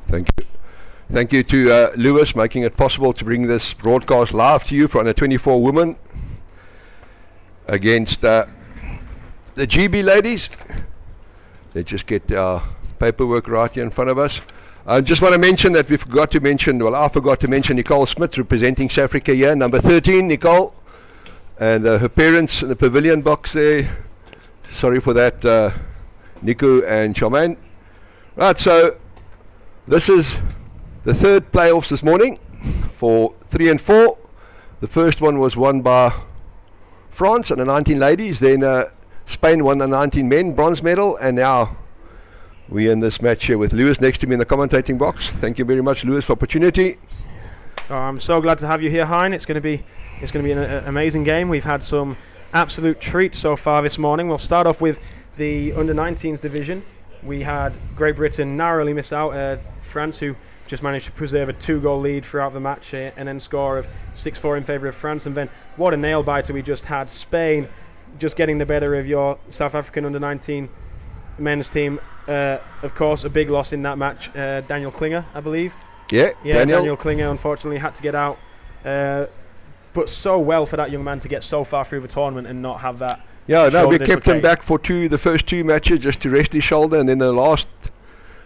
Thank you. Thank you to Lewis, making it possible to bring this broadcast live to you for under 24 women against the GB ladies. Let's just get our paperwork right here in front of us. I just want to mention that I forgot to mention Nicole Smith representing South Africa here, number 13, Nicole, and her parents in the pavilion box there. Sorry for that, Nico and Charmaine. Right, so this is the third playoffs this morning for 3 and 4. The first one was won by France and the 19 ladies. Then Spain won the 19 men bronze medal, and now we're in this match here with Lewis next to me in the commentating box. Thank you very much, Lewis, for opportunity. Oh, I'm so glad to have you here, Hein. It's going to be an amazing game. We've had some absolute treats so far this morning. We'll start off with the under-19s division. We had Great Britain narrowly miss out. France, who just managed to preserve a 2-goal lead throughout the match, and then score of 6-4 in favour of France. And then what a nail-biter we just had. Spain just getting the better of your South African under-19 men's team. Of course, a big loss in that match. Daniel Klinger, I believe. Yeah, Daniel Klinger unfortunately had to get out. But so well for that young man to get so far through the tournament and not have that. Yeah, no, we kept him back for the first 2 matches just to rest his shoulder, and then the last,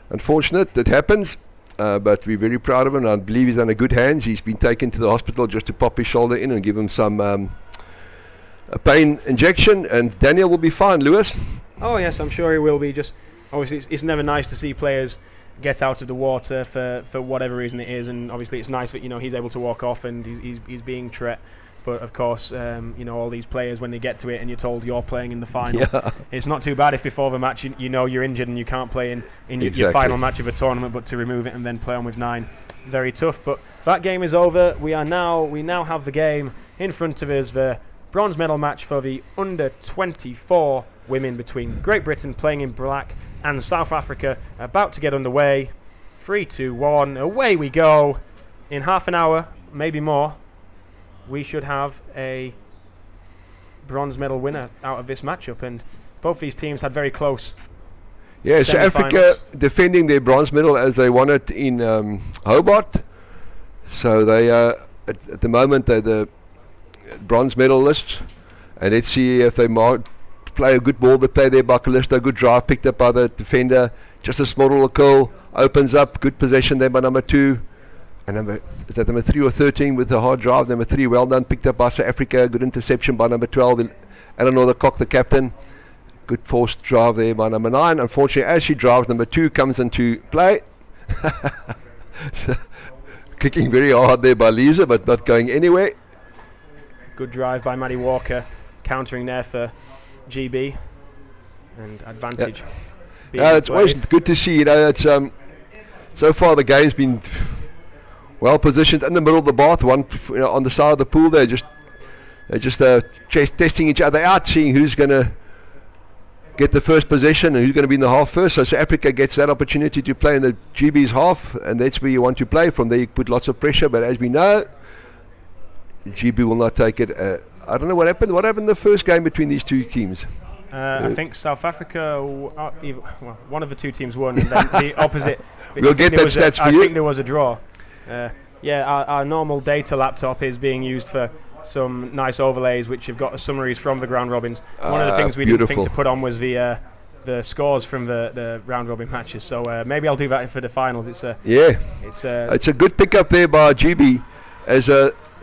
unfortunate, that happens. But we're very proud of him. I believe he's in a good hands. He's been taken to the hospital just to pop his shoulder in and give him some a pain injection, and Daniel will be fine, Lewis. Oh yes, I'm sure he will be. Just obviously it's never nice to see players get out of the water for whatever reason it is, and obviously it's nice that he's able to walk off and he's being treated. But of course, all these players, when they get to it and you're told you're playing in the final, it's not too bad if before the match you know you're injured and you can't play in exactly. Your final match of a tournament, but to remove it and then play on with 9, very tough. But that game is over. We now have the game in front of us, the bronze medal match for the under 24 women between Great Britain playing in black and South Africa about to get underway. 3, 2, 1, away we go. In half an hour, maybe more, we should have a bronze medal winner out of this matchup, and both these teams had very close. Yeah, so Africa defending their bronze medal as they won it in Hobart. So they at the moment they're the bronze medalists, and let's see if they play a good ball. They play their Buckalista, good drive picked up by the defender, just a small little curl, opens up, good possession there by number 2. And number 3 or 13 with a hard drive. Number 3, well done, picked up by South Africa. Good interception by number 12, Eleanor the Cock, the captain. Good forced drive there by number 9. Unfortunately, as she drives, number 2 comes into play. Kicking very hard there by Lisa, but not going anywhere. Good drive by Maddie Walker, countering there for GB, and advantage. Yeah, it's always good to see. It's so far the game's been well positioned in the middle of the bath, one on the side of the pool there. They're just testing each other out, seeing who's going to get the first possession and who's going to be in the half first. So South Africa gets that opportunity to play in the GB's half, and that's where you want to play. From there you put lots of pressure, but as we know, GB will not take it. I don't know what happened. What happened in the first game between these two teams? I think South Africa, one of the 2 teams won, and then the opposite. We'll get that stats for you. I think there was a draw. Our normal data laptop is being used for some nice overlays which have got summaries from the round robins. One of the things we didn't think to put on was the scores from the round robin matches. So maybe I'll do that for the finals. It's a good pickup there by GB as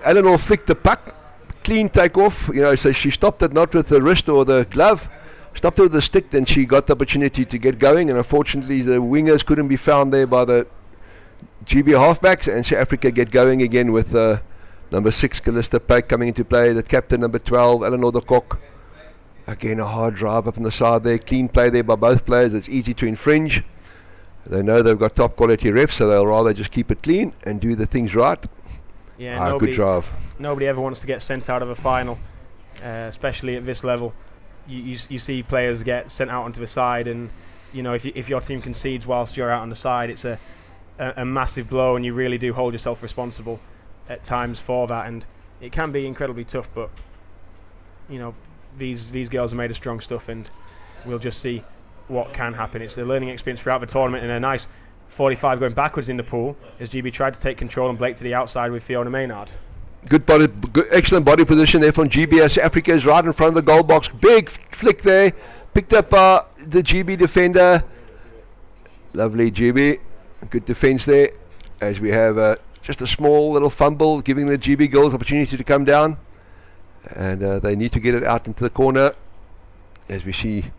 Eleanor flicked the puck, clean takeoff. So she stopped it not with the wrist or the glove, stopped it with the stick. Then she got the opportunity to get going, and unfortunately the wingers couldn't be found there by the GB halfbacks, and South Africa get going again with number 6 Calista Pack coming into play, the captain number 12 Eleanor de Kock. Again a hard drive up on the side there, clean play there by both players. It's easy to infringe. They know they've got top quality refs, so they'll rather just keep it clean and do the things right. Yeah, good drive. Nobody ever wants to get sent out of a final, especially at this level. You see players get sent out onto the side, and if your team concedes whilst you're out on the side, it's a massive blow, and you really do hold yourself responsible at times for that, and it can be incredibly tough. But these girls are made of strong stuff, and we'll just see what can happen. It's a learning experience throughout the tournament, and a nice 45 going backwards in the pool as GB tried to take control and Blake to the outside with Fiona Maynard. Excellent body position there from GBS. Africa is right in front of the goal box. Big flick there. Picked up the GB defender. Lovely GB. Good defense there. As we have just a small little fumble, giving the GB girls opportunity to come down. And they need to get it out into the corner. As we see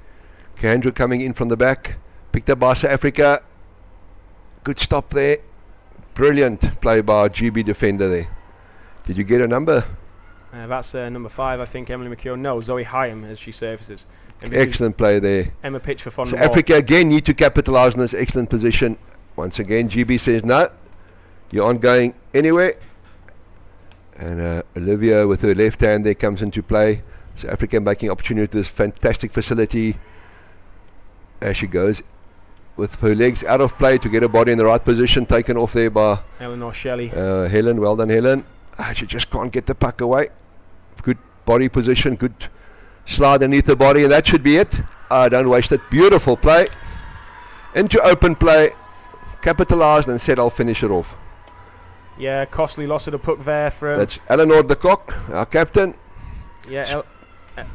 Keandra coming in from the back. Picked up by South Africa. Good stop there. Brilliant play by our GB defender there. Did you get a number? That's number 5, I think, Emily McKeown. No, Zoe Hyam as she surfaces. Excellent play there. Emma pitch for Fonda. So Africa again need to capitalise on this excellent position. Once again, GB says no. You aren't going anywhere. And Olivia with her left hand there comes into play. So Africa making opportunity with this fantastic facility. As she goes with her legs out of play to get her body in the right position. Taken off there by Eleanor Shelley. Helen, well done Helen. She just can't get the puck away. Good body position, good slide underneath the body, and that should be it. Don't waste it. Beautiful play. Into open play. Capitalised and said I'll finish it off. Yeah, costly loss of the puck there from... That's Eleanor the Cock, our captain. Yeah,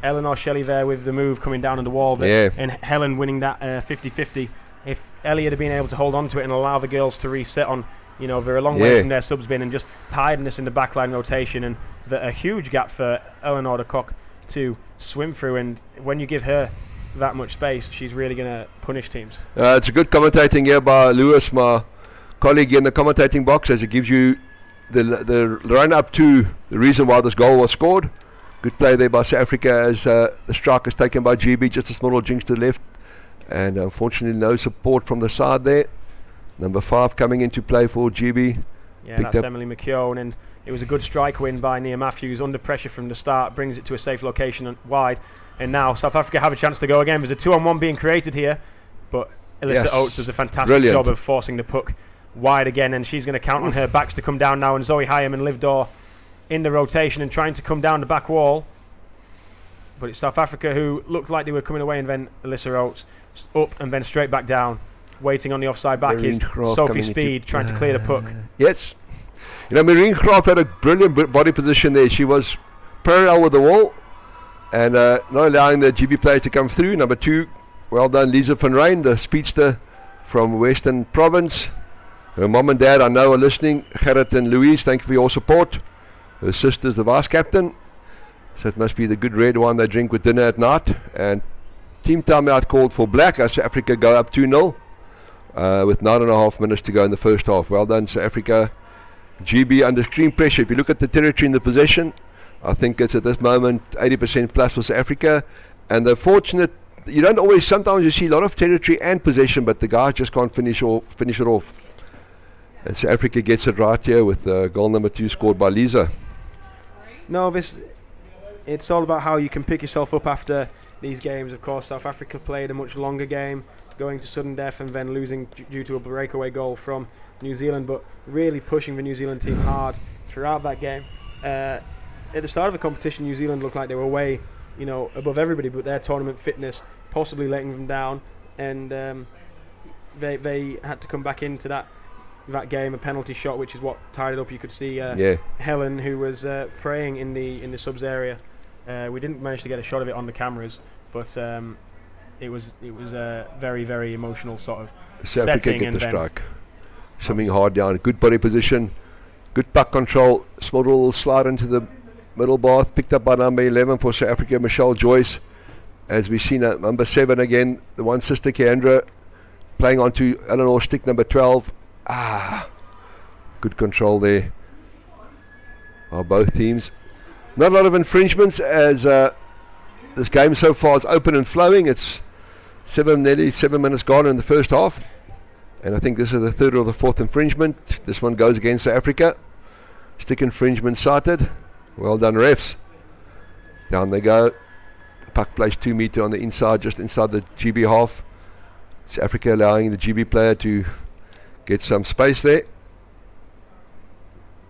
Eleanor Shelley there with the move coming down on the wall. Yeah. And Helen winning that 50-50. If Elliot had been able to hold on to it and allow the girls to reset on, they're a long way from their subs bin and just tiredness in the backline rotation and a huge gap for Eleanor de Kock to swim through. And when you give her that much space, she's really going to punish teams. It's a good commentating here by Lewis, my colleague in the commentating box, as it gives you the run up to the reason why this goal was scored. Good play there by South Africa as the strike is taken by GB, just a small little jinx to the left. And unfortunately no support from the side there. Number 5 coming into play for GB. Yeah, that's Emily McKeown, and it was a good strike win by Nia Matthews. Under pressure from the start, brings it to a safe location and wide. And now South Africa have a chance to go again. There's a 2-on-1 being created here, but Alyssa Oates does a fantastic job of forcing the puck wide again, and she's going to count on her backs to come down now. And Zoe Hyam and Liv Dorr in the rotation and trying to come down the back wall. But it's South Africa who looked like they were coming away, and then Alyssa Oates up and then straight back down. Waiting on the offside back is Sophie Speed trying to clear the puck. Yes. Marine Craft had a brilliant body position there. She was parallel with the wall and not allowing the GB player to come through. Number 2, well done, Lisa van Rijn, the speedster from Western Province. Her mom and dad I know are listening. Gerrit and Louise, thank you for your support. Her sister's the vice captain. So it must be the good red wine they drink with dinner at night. And team timeout called for Black as South Africa go up 2-0 with 9.5 minutes to go in the first half. Well done, South Africa. GB under extreme pressure. If you look at the territory in the possession, I think it's at this moment 80% plus for South Africa. And they're fortunate. You don't always, sometimes you see a lot of territory and possession, but the guys just can't finish it off. And South Africa gets it right here with goal number 2 scored by Lisa. No, it's all about how you can pick yourself up after these games. Of course, South Africa played a much longer game, going to sudden death and then losing due to a breakaway goal from New Zealand, but really pushing the New Zealand team hard throughout that game. At the start of the competition, New Zealand looked like they were way, above everybody, but their tournament fitness possibly letting them down, and they had to come back into that game, a penalty shot, which is what tied it up. You could see Helen, who was praying in the subs area. We didn't manage to get a shot of it on the cameras, but it was a very, very emotional sort of South Africa get the strike. Swimming hard down, good body position, good puck control, small little slide into the middle bath, picked up by number 11 for South Africa, Michelle Joyce. As we've seen number 7 again, the one sister Keandra playing onto Eleanor stick number 12. Good control there by both teams. Not a lot of infringements as this game so far is open and flowing. It's nearly 7 minutes gone in the first half, and I think this is the 3rd or the 4th infringement. This one goes against South Africa. Stick infringement cited. Well done, refs. Down they go. Puck placed 2 meter on the inside, just inside the GB half. South Africa allowing the GB player to get some space there.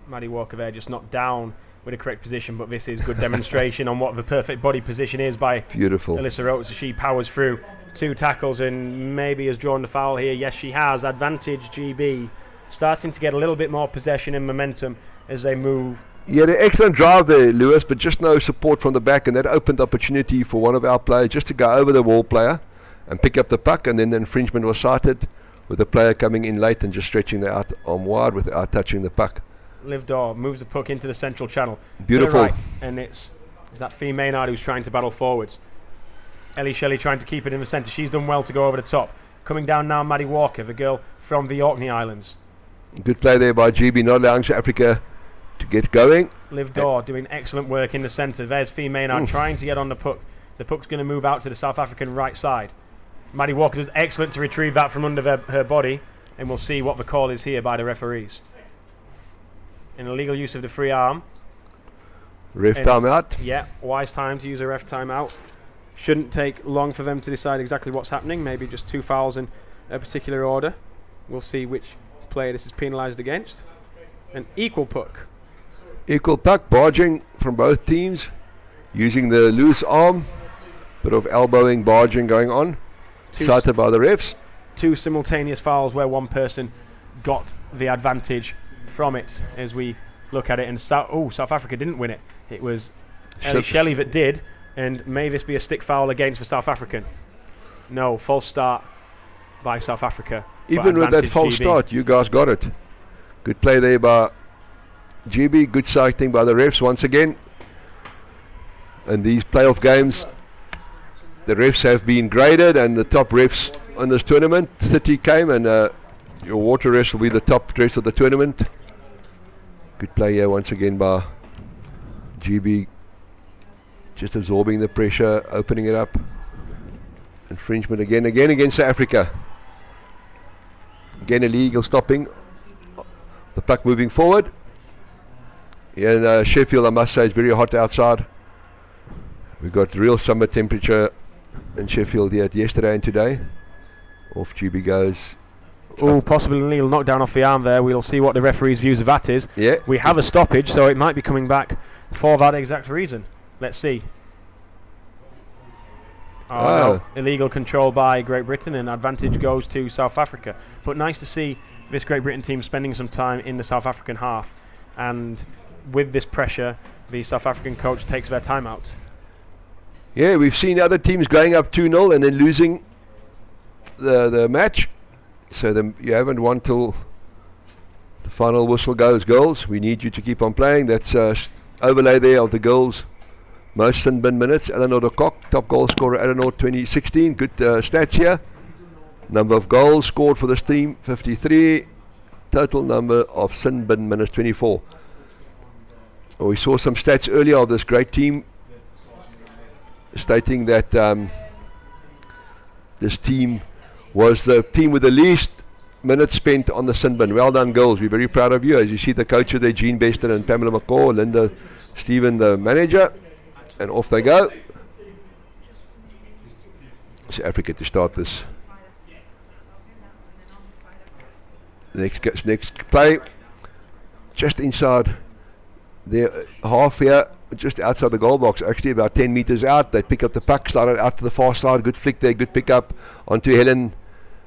Maddie Walker there just knocked down with a correct position, but this is good demonstration on what the perfect body position is by beautiful Alyssa Oates as she powers through 2 tackles and maybe has drawn the foul here. Yes, she has. Advantage GB, starting to get a little bit more possession and momentum as they move. Yeah, an excellent drive there, Lewis, but just no support from the back, and that opened opportunity for one of our players just to go over the wall player and pick up the puck, and then the infringement was cited with the player coming in late and just stretching the out arm wide without touching the puck. Liv Daw moves the puck into the central channel. Beautiful. Right, and it's that Fee Maynard who's trying to battle forwards. Ellie Shelley trying to keep it in the centre. She's done well to go over the top. Coming down now, Maddie Walker, the girl from the Orkney Islands. Good play there by GB, not allowing South Africa to get going. Liv Daw doing excellent work in the centre. There's Fee Maynard trying to get on the puck. The puck's going to move out to the South African right side. Maddie Walker does excellent to retrieve that from under her body, and we'll see what the call is here by the referees. An illegal use of the free arm. Ref timeout. Yeah, wise time to use a ref timeout. Shouldn't take long for them to decide exactly what's happening. Maybe just 2 fouls in a particular order. We'll see which player this is penalised against. An equal puck. Equal puck, barging from both teams, using the loose arm. Bit of elbowing, barging going on. Cited by the refs. 2 simultaneous fouls where one person got the advantage from it as we look at it. And South Africa didn't win it. It was Ellie Shelley that did. And may this be a stick foul against the South African? No, false start by South Africa. Even with that false start, you guys got it. Good play there by GB. Good sighting by the refs once again. And these playoff games, the refs have been graded, and the top refs in this tournament, 30 came, and your water refs will be the top refs of the tournament. Good play here once again by GB. Just absorbing the pressure, opening it up. Infringement again against South Africa. Again illegal stopping. The puck moving forward. Yeah, and Sheffield, I must say, is very hot outside. We've got real summer temperature in Sheffield yet yesterday and today. Off GB goes. Oh, possibly an illegal knockdown off the arm there. We'll see what the referee's views of that is. Yeah. We have a stoppage, so it might be coming back for that exact reason. Let's see. No. Illegal control by Great Britain, and advantage goes to South Africa. But nice to see this Great Britain team spending some time in the South African half. And with this pressure, the South African coach takes their timeout. Yeah, we've seen other teams going up 2-0 and then losing the match. So you haven't won till the final whistle goes. Girls, we need you to keep on playing. That's overlay there of the girls. Most sin bin minutes. Eleanor de Kock, top goal scorer, Eleanor 2016. Good stats here. Number of goals scored for this team, 53. Total number of sin bin minutes, 24. We saw some stats earlier of this great team stating that this team was the team with the least minutes spent on the sin bin. Well done, girls. We're very proud of you. As you see, the coaches there, Jean Beston and Pamela McCaw, Linda Stephen, the manager. And off they go. South Africa to start this. Next play. Just inside their half here. Just outside the goal box. Actually about 10 metres out. They pick up the puck. Started out to the far side. Good flick there. Good pick up onto Helen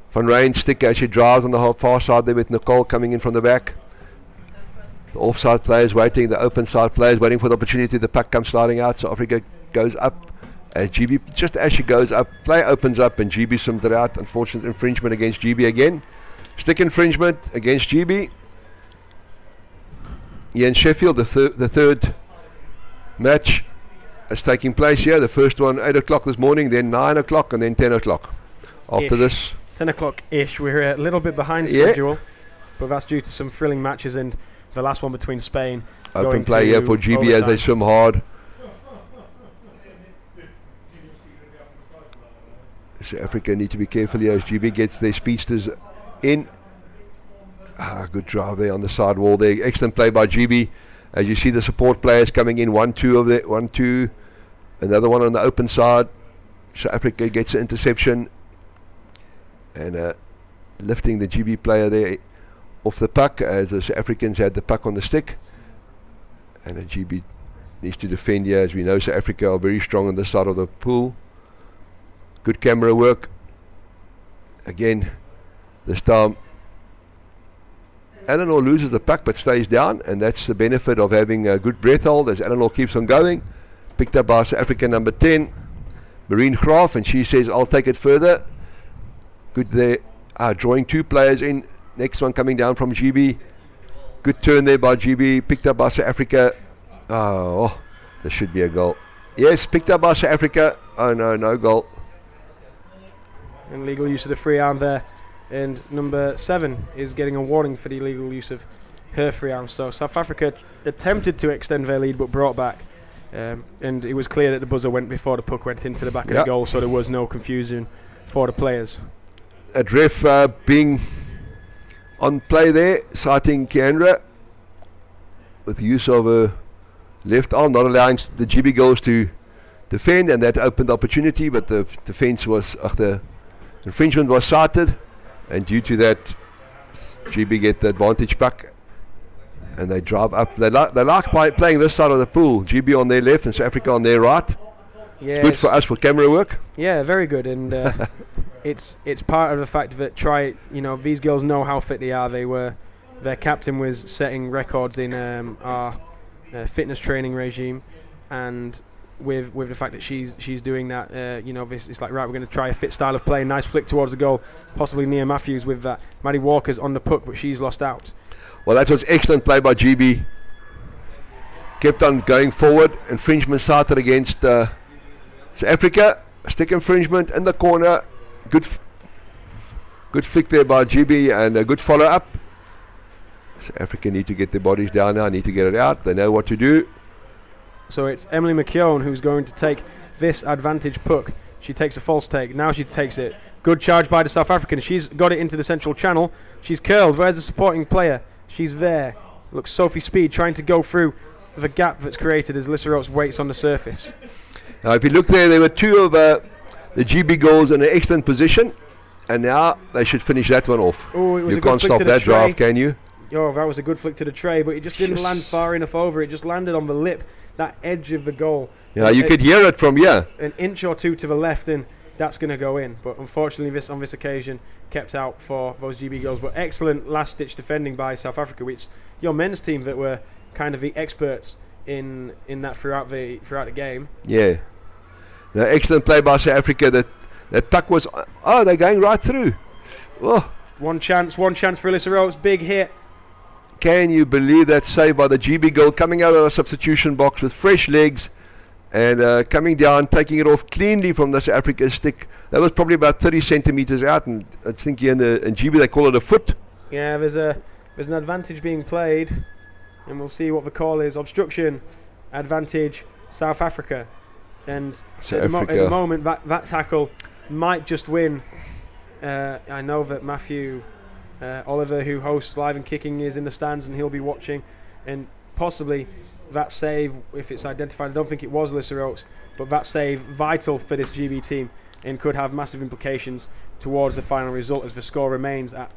van Rijn. Stick as she drives on the far side there with Nicole coming in from the back. The offside players waiting, the open side players waiting for the opportunity. The puck comes sliding out. South Africa goes up. GB, just as she goes up, play opens up and GB swims it out. Unfortunate infringement against GB again. Stick infringement against GB. Yeah, in Sheffield, the third match is taking place here. The first one 8 o'clock this morning, then 9 o'clock, and then 10 o'clock. After this, 10 o'clock-ish. We're a little bit behind schedule, but that's due to some thrilling matches, and the last one between Spain. Open play here for GB overtime. As they swim hard. South Africa need to be careful here as GB gets their speedsters in. Good drive there on the side wall there. Excellent play by GB. As you see the support players coming in, 1-2 of the 1-2. Another one on the open side. South Africa gets an interception and lifting the GB player there off the puck as the South Africans had the puck on the stick, and the GB needs to defend here. As we know, South Africa are very strong on this side of the pool. Good camera work Again, this time Eleanor loses the puck but stays down, and that's the benefit of having a good breath hold as Eleanor keeps on going. Picked up by South Africa number 10, Marine Graaf, and she says, I'll take it further. Good there, drawing 2 players in. Next one coming down from GB. Good turn there by GB, picked up by South Africa. Oh, there should be a goal. Yes, picked up by South Africa. Oh no, no goal. And illegal use of the free arm there. And number 7 is getting a warning for the illegal use of her free arm. So South Africa attempted to extend their lead but brought back. And it was clear that the buzzer went before the puck went into the back of the goal, so there was no confusion for the players. A ref being on play there, citing Keandra with use of a left arm, not allowing the GB girls to defend, and that opened opportunity, but the defense was, the infringement was cited, and due to that, GB get the advantage puck, and they drive up. They like playing this side of the pool, GB on their left and South Africa on their right. Yeah, it's good for us for camera work. Yeah, very good, and it's part of the fact that these girls know how fit they are. Their captain was setting records in our fitness training regime, and with the fact that she's doing that, it's like, right, we're going to try a fit style of play. Nice flick towards the goal, possibly Nia Matthews with that. Maddie Walker's on the puck, but she's lost out. Well, that was excellent play by GB. Kept on going forward. Infringement cited against South Africa. Stick infringement in the corner. Good flick there by GB and a good follow up. South Africa need to get their bodies down now. Need to get it out. They know what to do. So it's Emily McKeown who's going to take this advantage puck. She takes a false take. Now she takes it. Good charge by the South African. She's got it into the central channel. She's curled. Where's the supporting player? She's there. Looks Sophie Speed trying to go through the gap that's created as Lissa Oates waits on the surface. Now if you look there were 2 of the GB goals in an excellent position, and now they should finish that one off. You can't stop that drive, can you? Oh, that was a good flick to the tray, but it just didn't land far enough over. It just landed on the lip, that edge of the goal. Yeah, you could hear it from here. An inch or 2 to the left, and that's going to go in. But unfortunately, on this occasion, kept out for those GB goals. But excellent last-ditch defending by South Africa. It's your men's team that were kind of the experts in that throughout the game. Yeah. Now, excellent play by South Africa. That puck was... they're going right through. Oh. One chance for Alyssa Oates. Big hit. Can you believe that save by the GB goal, coming out of the substitution box with fresh legs and coming down, taking it off cleanly from the South Africa stick. That was probably about 30 centimeters out, and I think here in GB they call it a foot. Yeah, there's an advantage being played, and we'll see what the call is. Obstruction, advantage, South Africa. And at the moment, that tackle might just win. I know that Matthew Oliver, who hosts Live and Kicking, is in the stands, and he'll be watching, and possibly that save, if it's identified, I don't think it was Lissa Oates, but that save vital for this GB team and could have massive implications towards the final result as the score remains at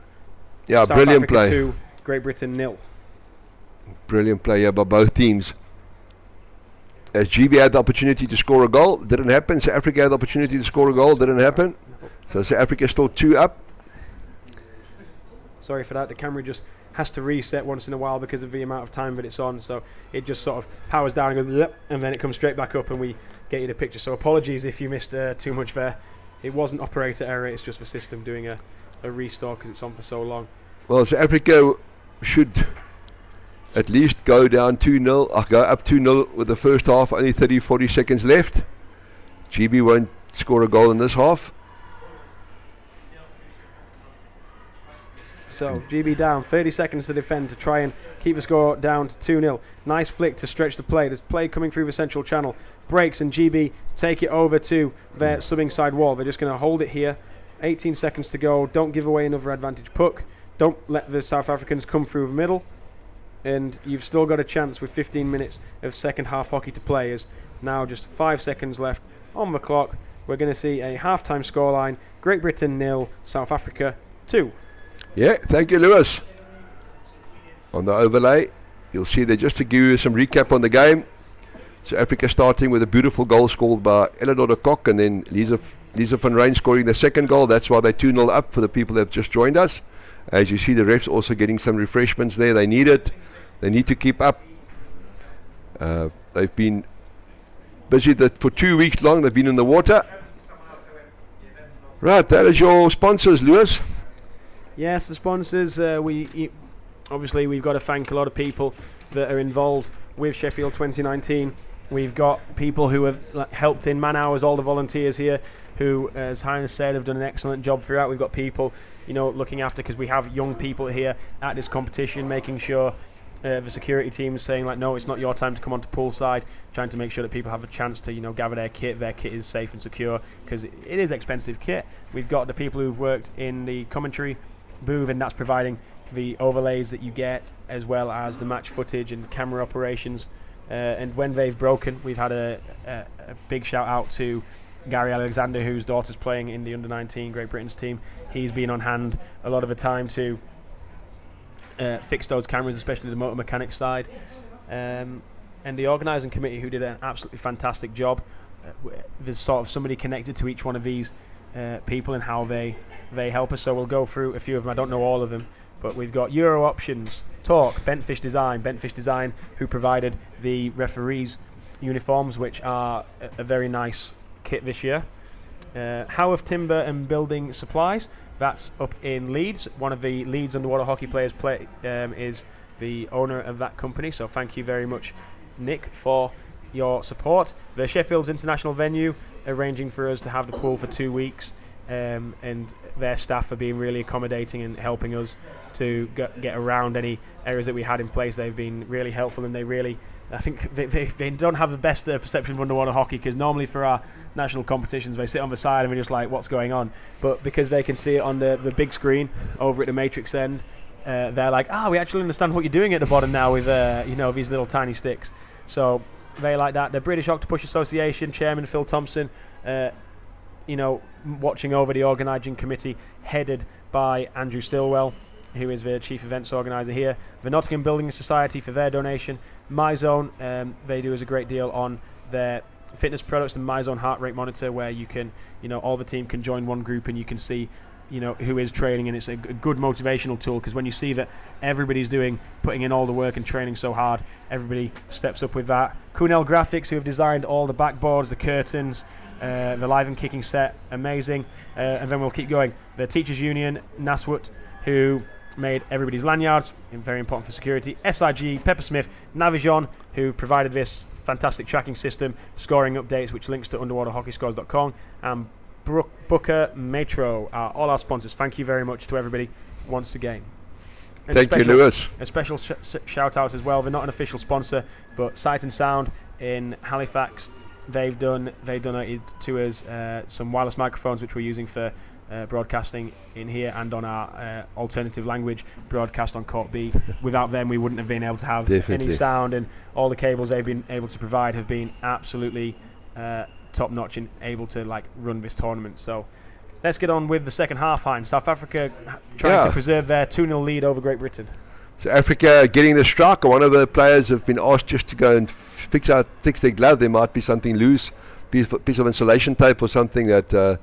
South brilliant Africa play. 2, Great Britain 0. Brilliant play by both teams. As GB had the opportunity to score a goal, didn't happen. South Africa had the opportunity to score a goal, didn't happen. So South Africa still 2 up. Sorry for that, the camera just has to reset once in a while because of the amount of time that it's on, so it just sort of powers down and goes yep, and then it comes straight back up and we get you the picture. So apologies if you missed too much there. It wasn't operator error, it's just the system doing a restore because it's on for so long. Well, South Africa should at least go down 2-0, go up 2-0 with the first half, only 30-40 seconds left. GB won't score a goal in this half. So GB down, 30 seconds to defend to try and keep the score down to 2-0. Nice flick to stretch the play. There's play coming through the central channel. Breaks and GB take it over to their subbing side wall. They're just going to hold it here. 18 seconds to go. Don't give away another advantage puck. Don't let the South Africans come through the middle. And you've still got a chance with 15 minutes of second half hockey to play. As now just 5 seconds left on the clock. We're going to see a halftime scoreline. Great Britain 0, South Africa 2. Yeah, thank you, Lewis. On the overlay, you'll see there, just to give you some recap on the game. South Africa starting with a beautiful goal scored by Eleanor de Kock, and then Lisa Lisa van Rijn scoring the second goal. That's why they're 2-0 up for the people that have just joined us. As you see, the refs also getting some refreshments there. They need it. They need to keep up. They've been busy for 2 weeks long. They've been in the water. Right, that is your sponsors, Lewis. Yes, the sponsors. Obviously, we've got to thank a lot of people that are involved with Sheffield 2019. We've got people who have helped in man hours, all the volunteers here, who, as Highness said, have done an excellent job throughout. We've got people, looking after, because we have young people here at this competition, making sure the security team is saying, no, it's not your time to come onto poolside, trying to make sure that people have a chance to, gather their kit. Their kit is safe and secure, because it is expensive kit. We've got the people who've worked in the commentary booth, and that's providing the overlays that you get, as well as the match footage and camera operations. And when they've broken, we've had a big shout out to Gary Alexander, whose daughter's playing in the under-19 Great Britain's team. He's been on hand a lot of the time to fix those cameras, especially the motor mechanics side. And the organising committee, who did an absolutely fantastic job. There's sort of somebody connected to each one of these people and how they help us. So we'll go through a few of them. I don't know all of them, but we've got Euro Options, Talk, Bentfish Design, who provided the referees' uniforms, which are a very nice kit this year. Howarth Timber and Building Supplies, that's up in Leeds. One of the Leeds underwater hockey players is the owner of that company, so thank you very much, Nick, for your support. The Sheffield's international venue, arranging for us to have the pool for 2 weeks, and their staff are being really accommodating and helping us to get around any errors that we had in place. They've been really helpful, and I think they don't have the best perception of underwater hockey, because normally for our national competitions they sit on the side and we're just like, what's going on? But because they can see it on the big screen over at the Matrix end, they're like, we actually understand what you're doing at the bottom now with these little tiny sticks. So they like that. The British Octopus Association Chairman Phil Thompson, watching over the organising committee, headed by Andrew Stillwell, who is the chief events organiser here. The Nottingham Building Society for their donation. MyZone, they do us a great deal on their fitness products, the MyZone heart rate monitor, where you can, all the team can join one group and you can see, who is training, and it's a good motivational tool, because when you see that everybody's putting in all the work and training so hard, everybody steps up with that. Kunel Graphics, who have designed all the backboards, the curtains, the live and kicking set, amazing. And then we'll keep going. The Teachers Union, Naswut, who made everybody's lanyards, very important for security. SIG, Peppersmith, Navision, who provided this fantastic tracking system, scoring updates, which links to underwaterhockeyscores.com, and Booker Metro are all our sponsors. Thank you very much to everybody once again. And Thank you, Lewis. A special shout out as well. They're not an official sponsor, but Sight and Sound in Halifax, they've donated to us some wireless microphones, which we're using for broadcasting in here and on our alternative language broadcast on Court B. Without them, we wouldn't have been able to have any sound, and all the cables they've been able to provide have been absolutely top notch and able to run this tournament. So let's get on with the second half, Heinz. South Africa trying to preserve their 2-0 lead over Great Britain. So Africa getting the strike. One of the players have been asked just to go and fix their glove. There might be something loose, piece of insulation tape or something that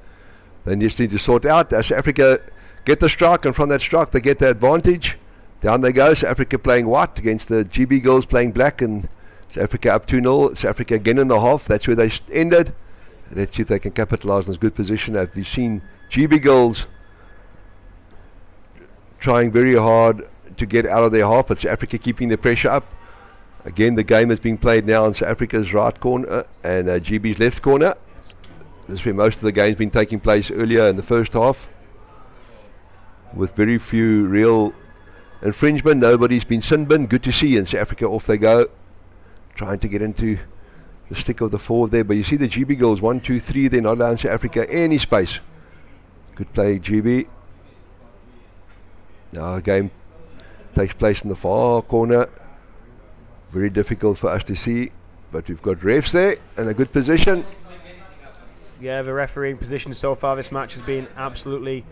they just need to sort out. South Africa get the strike, and from that strike they get the advantage. Down they go. South Africa playing white against the GB girls playing black, and South Africa up 2-0. South Africa again in the half. That's where they ended. Let's see if they can capitalise on this good position. We've seen GB girls trying very hard to get out of their half, but South Africa keeping the pressure up. Again, the game is being played now in South Africa's right corner and GB's left corner. This is where most of the game's been taking place earlier in the first half, with very few real infringement. Nobody's been sin-bin. Good to see. In South Africa, off they go, trying to get into the stick of the forward there. But you see the GB girls, 1, 2, 3. They're not allowing South Africa any space. Good play, GB. Now the game takes place in the far corner. Very difficult for us to see, but we've got refs there in a good position. Yeah, the refereeing position so far this match has been absolutely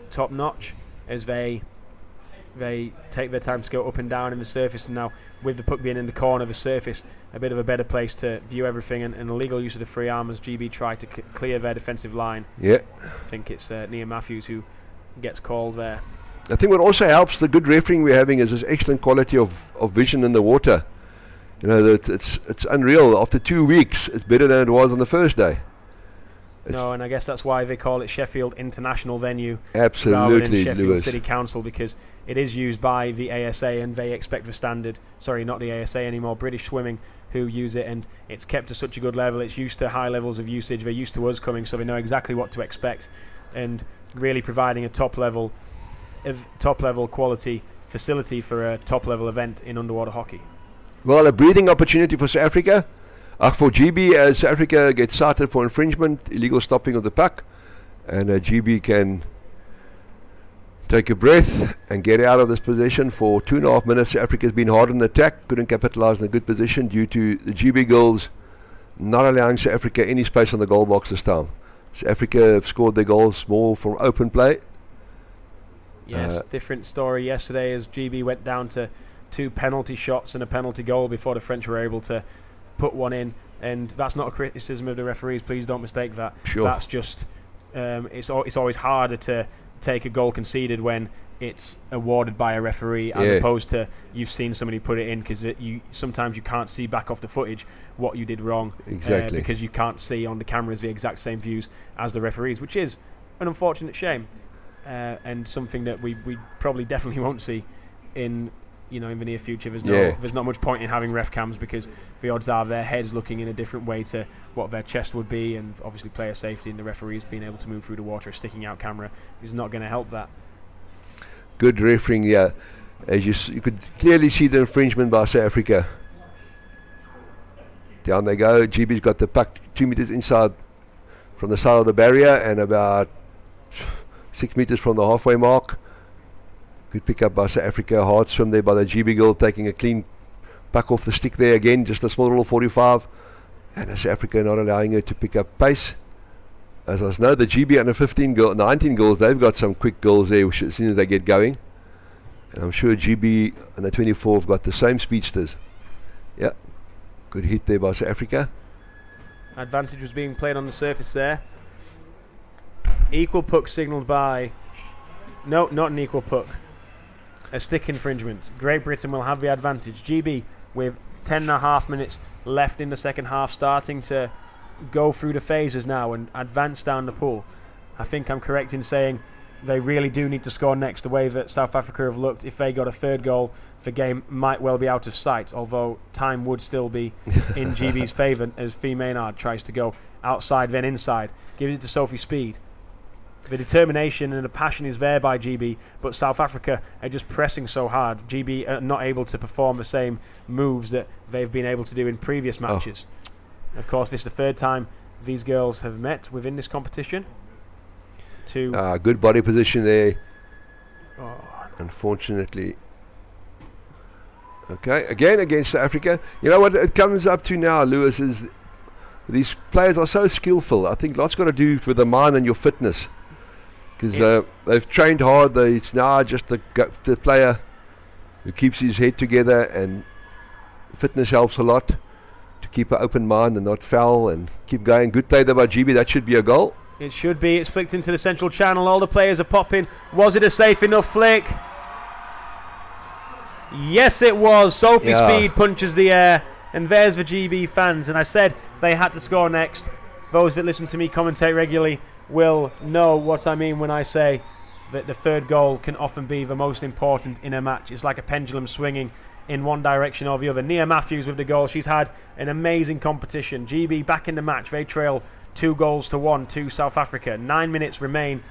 top notch, as they they take their time to go up and down in the surface, and now with the puck being in the corner of the surface, a bit of a better place to view everything, and illegal use of the free arm as GB try to clear their defensive line. Yeah. I think it's Nia Matthews who gets called there. I think what also helps the good refereeing we're having is this excellent quality of vision in the water. You know, that it's unreal. After 2 weeks, it's better than it was on the first day. No, and I guess that's why they call it Sheffield International Venue Absolutely, rather than Sheffield Lewis. City Council, because it is used by the ASA, and they expect the standard. Sorry, not the ASA anymore. British Swimming, who use it, and it's kept to such a good level. It's used to high levels of usage. They're used to us coming, so they know exactly what to expect, and really providing a top level quality facility for a top level event in underwater hockey. Well, a breathing opportunity for South Africa. For GB, as South Africa gets cited for infringement, illegal stopping of the puck, and GB can take a breath and get out of this position. For 2.5 minutes, South Africa's been hard on the attack, couldn't capitalise in a good position due to the GB goals not allowing South Africa any space on the goal box this time. South Africa have scored their goals more from open play. Yes, different story yesterday as GB went down to 2 penalty shots and a penalty goal before the French were able to put one in, and that's not a criticism of the referees, please don't mistake that. Sure. That's just it's always harder to take a goal conceded when it's awarded by a referee, as opposed to you've seen somebody put it in, because sometimes you can't see back off the footage what you did wrong, exactly, because you can't see on the cameras the exact same views as the referees, which is an unfortunate shame, and something that we probably definitely won't see in the near future. There's not much point in having ref cams, because the odds are their heads looking in a different way to what their chest would be, and obviously player safety and the referees being able to move through the water, a sticking out camera is not going to help that. Good refereeing, yeah. As you could clearly see the infringement by South Africa. Down they go. GB's got the puck 2 meters inside from the side of the barrier and about 6 meters from the halfway mark. Good pick up by South Africa. Hard swim there by the GB girl, taking a clean puck off the stick there again. Just a small little 45. And South Africa not allowing her to pick up pace. As I know, the GB under 19 girls, they've got some quick goals there as soon as they get going. And I'm sure GB under 24 have got the same speedsters. Yeah. Good hit there by South Africa. Advantage was being played on the surface there. Equal puck signalled by... No, not an equal puck. A stick infringement. Great Britain will have the advantage. GB with 10.5 minutes left in the second half, starting to go through the phases now and advance down the pool. I think I'm correct in saying they really do need to score next. The way that South Africa have looked, if they got a third goal, the game might well be out of sight, although time would still be in GB's favour as Fee Maynard tries to go outside then inside. Gives it to Sophie Speed. The determination and the passion is there by GB, but South Africa are just pressing so hard. GB are not able to perform the same moves that they've been able to do in previous matches. Of course, this is the third time these girls have met within this competition. Good body position there. Unfortunately. Okay, again against South Africa. You know what it comes up to now, Lewis, is these players are so skillful. I think lots got to do with the mind and your fitness. Because they've trained hard. It's now just the player who keeps his head together, and fitness helps a lot to keep an open mind and not foul and keep going. Good play there by GB. That should be a goal. It should be. It's flicked into the central channel. All the players are popping. Was it a safe enough flick? Yes, it was. Sophie Speed punches the air, and there's the GB fans. And I said they had to score next. Those that listen to me commentate regularly will know what I mean when I say that the third goal can often be the most important in a match. It's like a pendulum swinging in one direction or the other. Nia Matthews with the goal. She's had an amazing competition. GB back in the match. They trail 2-1 to South Africa. 9 minutes remain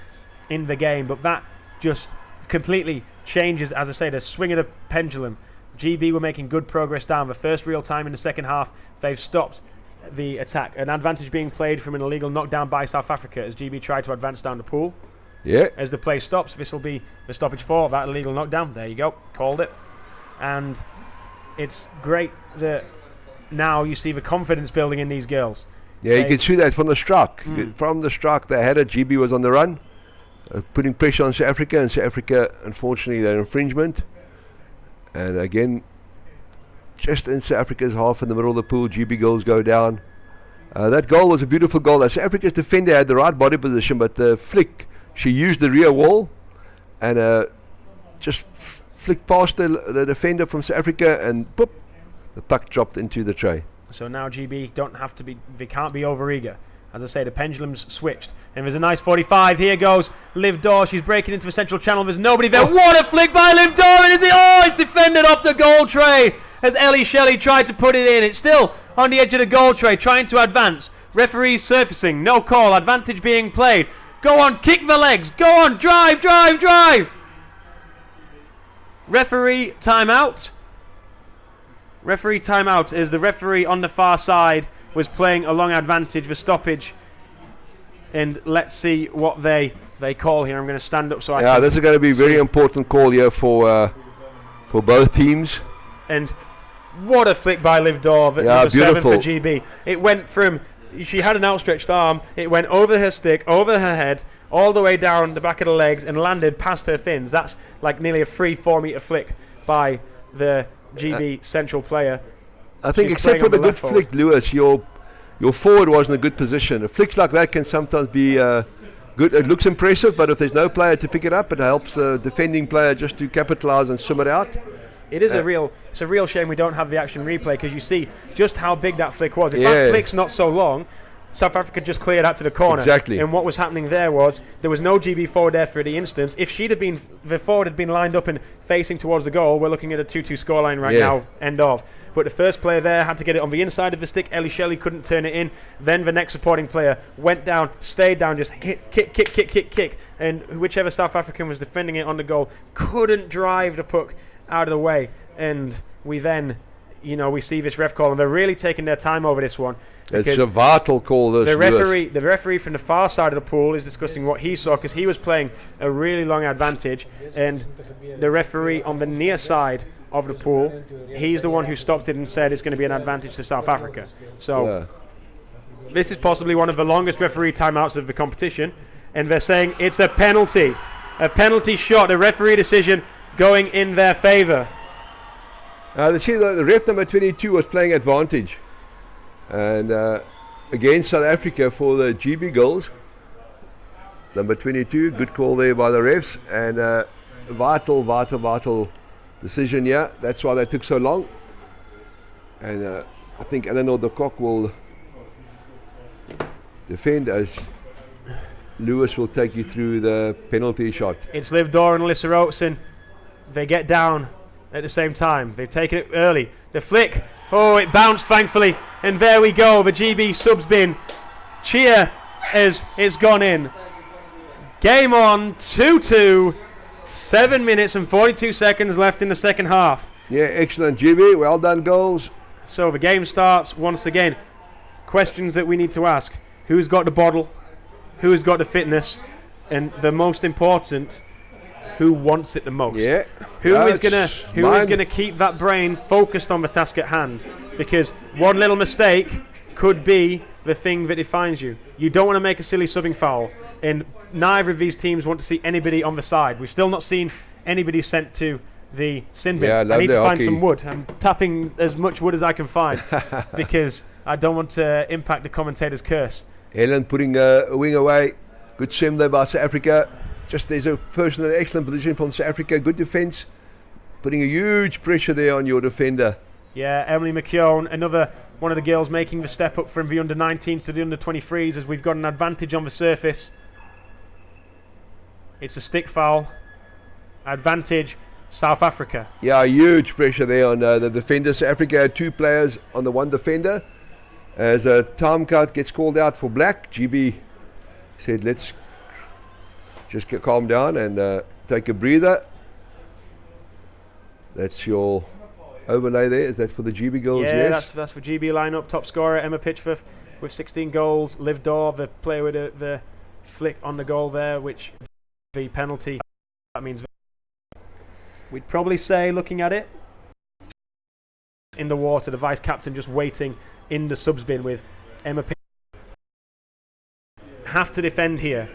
in the game, but that just completely changes, as I say, the swing of the pendulum. GB were making good progress down. The first real time in the second half, they've stopped the attack. An advantage being played from an illegal knockdown by South Africa as GB tried to advance down the pool. Yeah. As the play stops, this will be the stoppage for that illegal knockdown. There you go, called it. And it's great that now you see the confidence building in these girls. Yeah, you can see that from the strike. From the strike, they had it. GB was on the run. putting pressure on South Africa, and South Africa, unfortunately, they're infringement. And again, just in South Africa's half in the middle of the pool, GB goals go down. That goal was a beautiful goal. South Africa's defender had the right body position, but the flick, she used the rear wall and just flicked past the defender from South Africa, and boop, the puck dropped into the tray. So now GB they can't be overeager. As I say, the pendulum's switched. And there's a nice 45. Here goes Liv Daw. She's breaking into the central channel. There's nobody there. What a flick by Liv Daw. And it's defended off the goal tray as Ellie Shelley tried to put it in. It's still on the edge of the goal tray, trying to advance. Referees surfacing. No call. Advantage being played. Go on, kick the legs. Go on, drive. Referee timeout. Referee timeout as the referee on the far side was playing a long advantage for stoppage. And let's see what they call here. I'm going to stand up so I can. Yeah, this is going to be a very important call here for both teams. And what a flick by Liv Daw, number 7 for GB. It went from, she had an outstretched arm, it went over her stick, over her head, all the way down the back of the legs and landed past her fins. That's like nearly a free 4 metre flick by the GB central player. I think except for the good flick, Lewis, your forward was in a good position. Flicks like that can sometimes be good. It looks impressive, but if there's no player to pick it up, it helps the defending player just to capitalise and swim it out. It is it's a real shame we don't have the action replay, because you see just how big that flick was. If that flick's not so long, South Africa just cleared out to the corner. Exactly. And what was happening there was was no GB forward there for the instance. If the forward had been lined up and facing towards the goal, we're looking at a 2-2 scoreline right now, end of. But the first player there had to get it on the inside of the stick. Ellie Shelley couldn't turn it in. Then the next supporting player went down, stayed down, just hit, kick. And whichever South African was defending it on the goal couldn't drive the puck out of the way. And we then, we see this ref call, and they're really taking their time over this one. It's a vital call. The referee from the far side of the pool is discussing what he saw, because he was playing a really long advantage, and the referee on the near side of the pool, he's the one who stopped it and said it's going to be an advantage to South Africa. So this is possibly one of the longest referee timeouts of the competition, and they're saying it's a penalty shot, a referee decision going in their favour. The ref number 22 was playing advantage, and against South Africa for the GB goals. Number 22, good call there by the refs, and vital decision here. That's why they took so long. And I think Eleanor de Kock will defend, as Lewis will take you through the penalty shot. It's Liv Daw and Alyssa Oateson. They get down at the same time. They've taken it early. The flick, it bounced thankfully, and there we go. The GB subs bin cheer as it's gone in. Game on, 2-2, 7 minutes and 42 seconds left in the second half. Yeah, excellent, GB. Well done, goals. So the game starts once again. Questions that we need to ask: who's got the bottle? Who's got the fitness? And the most important, who wants it the most? Yeah. Who is gonna keep that brain focused on the task at hand? Because one little mistake could be the thing that defines you. You don't want to make a silly subbing foul, and neither of these teams want to see anybody on the side. We've still not seen anybody sent to the sin bin. I need to find some wood. I'm tapping as much wood as I can find because I don't want to impact the commentator's curse. Helen putting a wing away. Good swim there by South Africa. Just there's a person in an excellent position from South Africa. Good defence. Putting a huge pressure there on your defender. Yeah, Emily McKeown, another one of the girls making the step up from the under-19s to the under-23s, as we've got an advantage on the surface. It's a stick foul. Advantage, South Africa. Yeah, huge pressure there on the defender. South Africa had two players on the one defender. As a time count gets called out for black, GB said, let's just calm down and take a breather. That's your overlay there. Is that for the GB goals? Yeah, yes. that's for GB lineup. Top scorer Emma Pitchforth with 16 goals. Liv Daw, the player with the flick on the goal there, which the penalty. That means we'd probably say, looking at it, in the water, the vice captain just waiting in the subs bin with Emma Pitchforth. Have to defend here.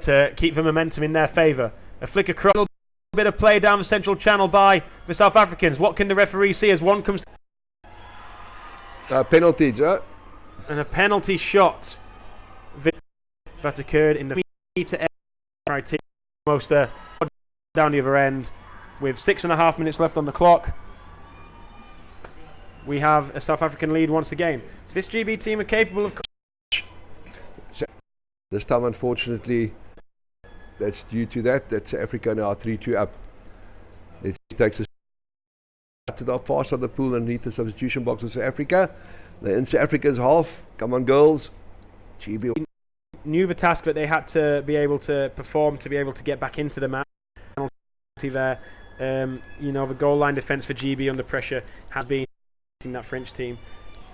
to keep the momentum in their favour. A flick across, a little bit of play down the central channel by the South Africans. What can the referee see as one comes? Penalty, Joe. And a penalty shot that occurred in the meter right team. Almost down the other end with 6.5 minutes left on the clock. We have a South African lead once again. This GB team are capable of. This time, unfortunately, that's due to that. That's Africa now 3-2 up. It takes us to the far side of the pool underneath the substitution box of South Africa. They're in South Africa's half. Come on, girls. GB knew the task that they had to be able to perform to be able to get back into the match. There, the goal line defence for GB under pressure has been in that French team,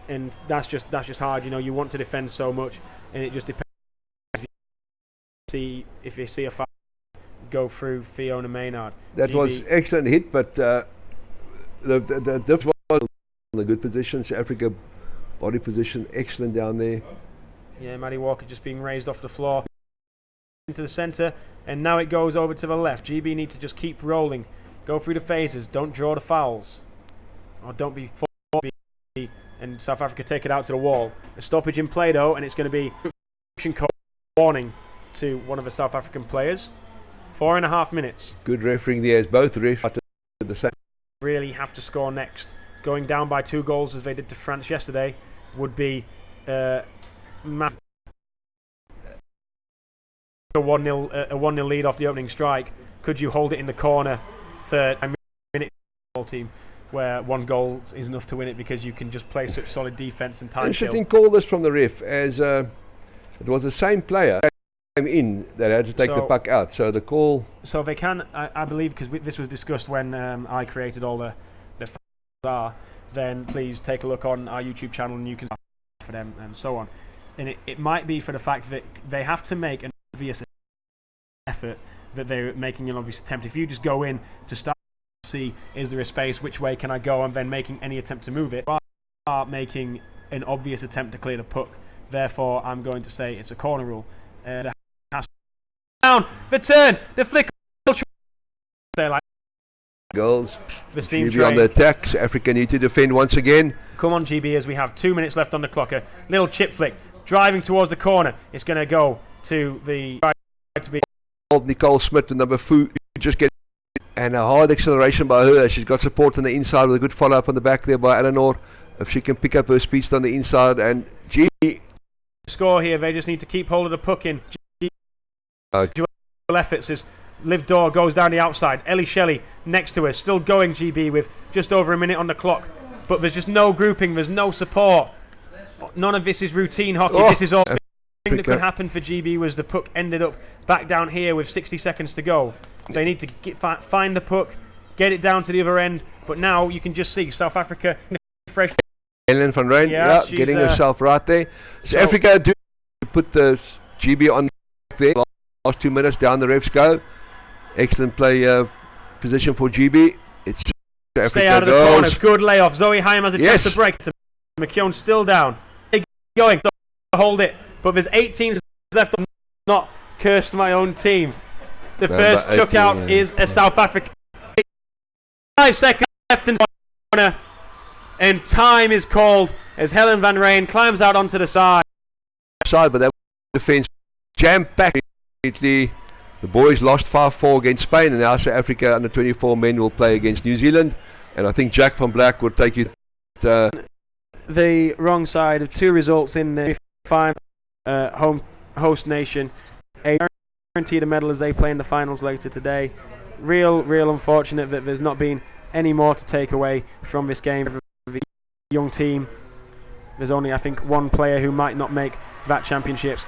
and that's just hard. You want to defend so much, and it just depends. If you see a foul go through Fiona Maynard. That GB was excellent hit, but the difference was in a good position. South Africa body position excellent down there. Yeah, Maddie Walker just being raised off the floor into the centre, and now it goes over to the left. GB need to just keep rolling, go through the phases, don't draw the fouls, or don't be and South Africa take it out to the wall. A stoppage in play though, and it's going to be warning to one of the South African players. 4.5 minutes. Good refereeing there as both refs at the same. Really have to score next. Going down by 2 goals as they did to France yesterday would be a 1-0 lead off the opening strike. Could you hold it in the corner for a minute team where 1 goal is enough to win it because you can just play such solid defence and time. Interesting call this from the ref, as it was the same player in that had to take the puck out. So the call. So they can, I believe, because this was discussed when I created all the fouls. Then please take a look on our YouTube channel and you can for them and so on. And it might be for the fact that they have to make an obvious effort, that they're making an obvious attempt. If you just go in to start to see is there a space, which way can I go, and then making any attempt to move it, are making an obvious attempt to clear the puck. Therefore, I'm going to say it's a corner rule. Down the turn, the flick. They're like goals. The steam GB on the attack. South Africa need to defend once again. Come on, GB, as we have 2 minutes left on the clock. A little chip flick, driving towards the corner. It's going to go to the to be Nicole Smith, the number 4, just get and a hard acceleration by her. She's got support on the inside with a good follow up on the back there by Eleanor. If she can pick up her speed on the inside, and GB score here. They just need to keep hold of the puck in. Efforts as Liv Dorr goes down the outside. Ellie Shelley next to her, still going GB with just over a minute on the clock. But there's just no grouping, there's no support. None of this is routine hockey. This is all. The thing that could happen for GB was the puck ended up back down here with 60 seconds to go. They need to find the puck, get it down to the other end. But now you can just see South Africa fresh. Ellen van Rijn, getting herself right there. South Africa do put the GB on there. Last 2 minutes down the refs go. Excellent play position for GB. It's stay out of the corner. Good layoff. Zoe Hyam has a chance to break. McKeown still down. Going to hold it, but there's 18 left. I'm not cursed my own team. The first chuck out is a South African. 5 seconds left in the corner, and time is called as Helen van Rijn climbs out onto the side. But that defense jammed back. The boys lost 5-4 against Spain, and now South Africa under 24 men will play against New Zealand, and I think Jack van Black will take you the wrong side of 2 results in the final host nation. Guaranteed a medal as they play in the finals later today. Real unfortunate that there's not been any more to take away from this game. The young team, there's only I think 1 player who might not make that championships.